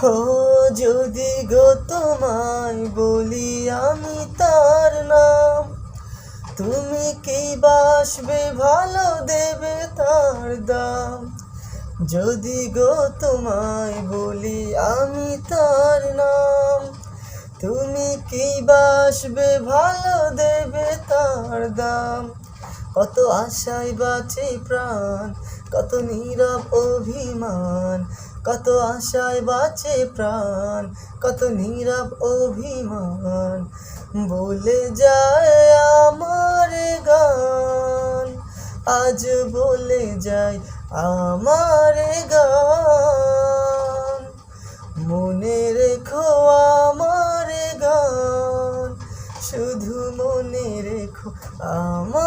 ও যদি গো তোমায় বলি আমি তার নাম, তুমি কি বাসবে ভালো দেবে তার দাম। যদি গো তোমায় বলি আমি তার নাম, তুমি কি বাসবে ভালো দেবে তার দাম। কত আশায় বাঁচে প্রাণ, কত নীরব অভিমান, কত আশায় বাঁচে প্রাণ, কত নীরব অভিমান। বলে যায় আমার গান, আজ বলে যায় আমার গান। মনে রেখো আমার গান, শুধু মনে রেখো আমার